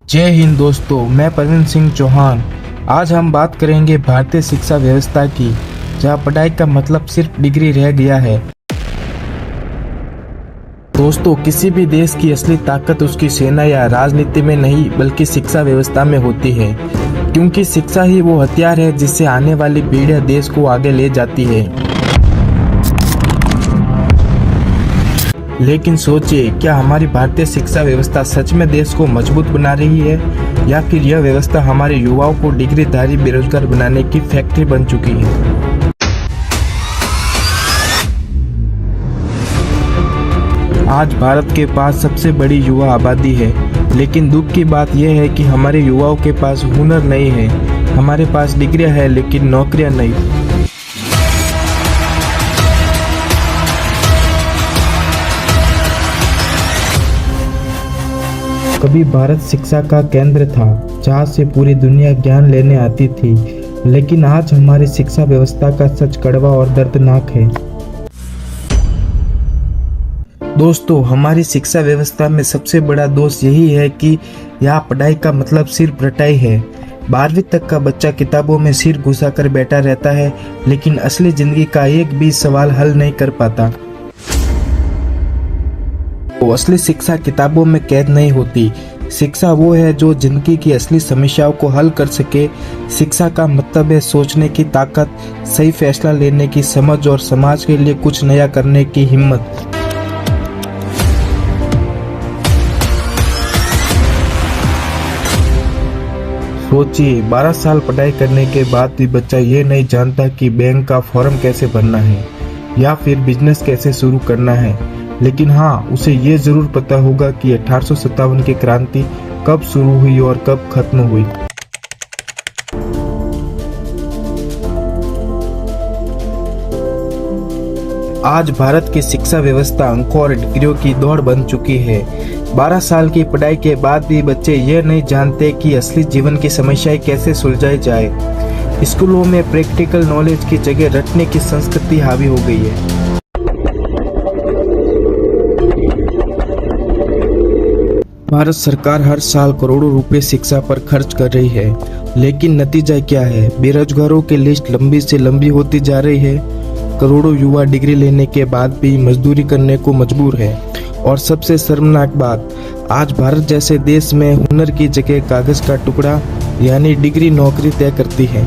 जय हिंद दोस्तों, मैं प्रवीण सिंह चौहान। आज हम बात करेंगे भारतीय शिक्षा व्यवस्था की, जहां पढ़ाई का मतलब सिर्फ डिग्री रह गया है। दोस्तों, किसी भी देश की असली ताकत उसकी सेना या राजनीति में नहीं बल्कि शिक्षा व्यवस्था में होती है, क्योंकि शिक्षा ही वो हथियार है जिससे आने वाली पीढ़ियां देश को आगे ले जाती है। लेकिन सोचिए, क्या हमारी भारतीय शिक्षा व्यवस्था सच में देश को मजबूत बना रही है, या फिर यह व्यवस्था हमारे युवाओं को डिग्रीधारी बेरोजगार बनाने की फैक्ट्री बन चुकी है। आज भारत के पास सबसे बड़ी युवा आबादी है, लेकिन दुख की बात यह है कि हमारे युवाओं के पास हुनर नहीं है। हमारे पास डिग्रियां हैं लेकिन नौकरियां नहीं। कभी भारत शिक्षा का केंद्र था, जहाँ से पूरी दुनिया ज्ञान लेने आती थी, लेकिन आज हमारी शिक्षा व्यवस्था का सच कड़वा और दर्दनाक है। दोस्तों, हमारी शिक्षा व्यवस्था में सबसे बड़ा दोष यही है कि यहाँ पढ़ाई का मतलब सिर्फ रटाई है। 12वीं तक का बच्चा किताबों में सिर घुसाकर बैठा रहता है, लेकिन असली जिंदगी का एक भी सवाल हल नहीं कर पाता। वो असली शिक्षा किताबों में कैद नहीं होती। शिक्षा वो है जो जिंदगी की असली समस्याओं को हल कर सके। शिक्षा का मतलब है सोचने की ताकत, सही फैसला लेने की समझ और समाज के लिए कुछ नया करने की हिम्मत। सोचिए, 12 साल पढ़ाई करने के बाद भी बच्चा ये नहीं जानता कि बैंक का फॉर्म कैसे भरना है या फिर बिजनेस कैसे शुरू करना है। लेकिन हाँ, उसे ये जरूर पता होगा कि 1857 की क्रांति कब शुरू हुई और कब खत्म हुई। आज भारत की शिक्षा व्यवस्था अंकों और डिग्रियों की दौड़ बन चुकी है। 12 साल की पढ़ाई के बाद भी बच्चे ये नहीं जानते कि असली जीवन की समस्याएं कैसे सुलझाई जाए। स्कूलों में प्रैक्टिकल नॉलेज की जगह रटने की संस्कृति हावी हो गई है। भारत सरकार हर साल करोड़ों रुपए शिक्षा पर खर्च कर रही है, लेकिन नतीजा क्या है? बेरोजगारों की लिस्ट लंबी से लंबी होती जा रही है। करोड़ों युवा डिग्री लेने के बाद भी मजदूरी करने को मजबूर है। और सबसे शर्मनाक बात, आज भारत जैसे देश में हुनर की जगह कागज का टुकड़ा यानी डिग्री नौकरी तय करती है।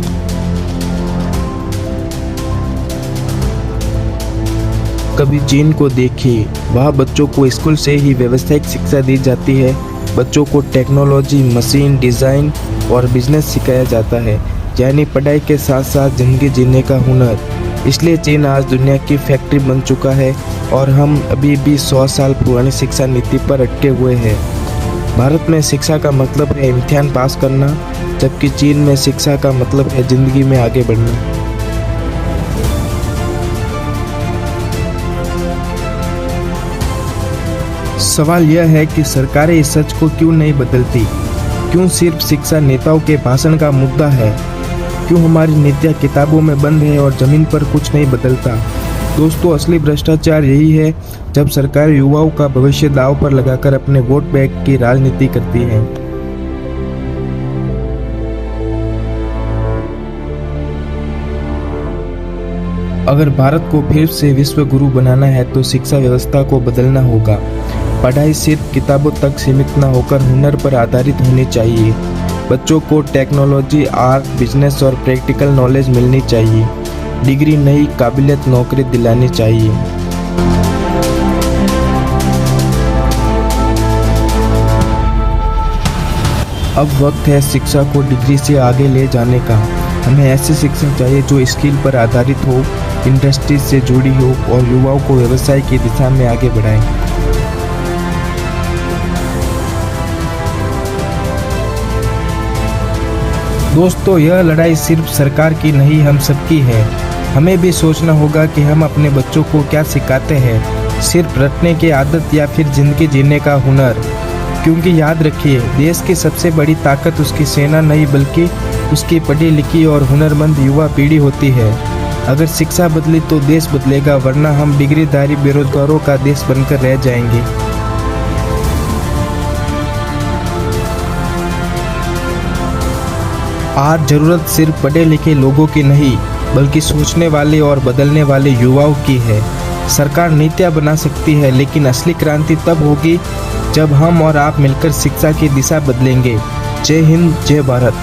कभी चीन को देखिए, वहाँ बच्चों को स्कूल से ही व्यावसायिक शिक्षा दी जाती है। बच्चों को टेक्नोलॉजी, मशीन डिज़ाइन और बिजनेस सिखाया जाता है, यानी पढ़ाई के साथ साथ जिंदगी जीने का हुनर। इसलिए चीन आज दुनिया की फैक्ट्री बन चुका है और हम अभी भी 100 साल पुरानी शिक्षा नीति पर अटके हुए हैं। भारत में शिक्षा का मतलब है इम्तिहान पास करना, जबकि चीन में शिक्षा का मतलब है जिंदगी में आगे बढ़ना। सवाल यह है कि सरकारें इस सच को क्यों नहीं बदलती? क्यों सिर्फ शिक्षा नेताओं के भाषण का मुद्दा है? क्यों हमारी नीतियाँ किताबों में बंद है और जमीन पर कुछ नहीं बदलता? दोस्तों, असली भ्रष्टाचार यही है जब सरकार युवाओं का भविष्य दांव पर लगाकर अपने वोट बैंक की राजनीति करती है। अगर भारत को फिर से विश्व गुरु बनाना है तो शिक्षा व्यवस्था को बदलना होगा। पढ़ाई सिर्फ किताबों तक सीमित न होकर हुनर पर आधारित होनी चाहिए। बच्चों को टेक्नोलॉजी, आर्ट, बिजनेस और प्रैक्टिकल नॉलेज मिलनी चाहिए। डिग्री नहीं, काबिलियत नौकरी दिलानी चाहिए। अब वक्त है शिक्षा को डिग्री से आगे ले जाने का। हमें ऐसी शिक्षा चाहिए जो स्किल पर आधारित हो, इंडस्ट्री से जुड़ी हो और युवाओं को व्यवसाय की दिशा में आगे बढ़ाए। दोस्तों, यह लड़ाई सिर्फ सरकार की नहीं, हम सबकी है। हमें भी सोचना होगा कि हम अपने बच्चों को क्या सिखाते हैं, सिर्फ रटने की आदत या फिर जिंदगी जीने का हुनर। क्योंकि याद रखिए, देश की सबसे बड़ी ताकत उसकी सेना नहीं बल्कि उसकी पढ़ी लिखी और हुनरमंद युवा पीढ़ी होती है। अगर शिक्षा बदली तो देश बदलेगा, वरना हम डिग्रीधारी बेरोजगारों का देश बनकर रह जाएंगे। आज ज़रूरत सिर्फ पढ़े लिखे लोगों की नहीं, बल्कि सोचने वाले और बदलने वाले युवाओं की है। सरकार नीतियाँ बना सकती है, लेकिन असली क्रांति तब होगी जब हम और आप मिलकर शिक्षा की दिशा बदलेंगे। जय हिंद, जय भारत।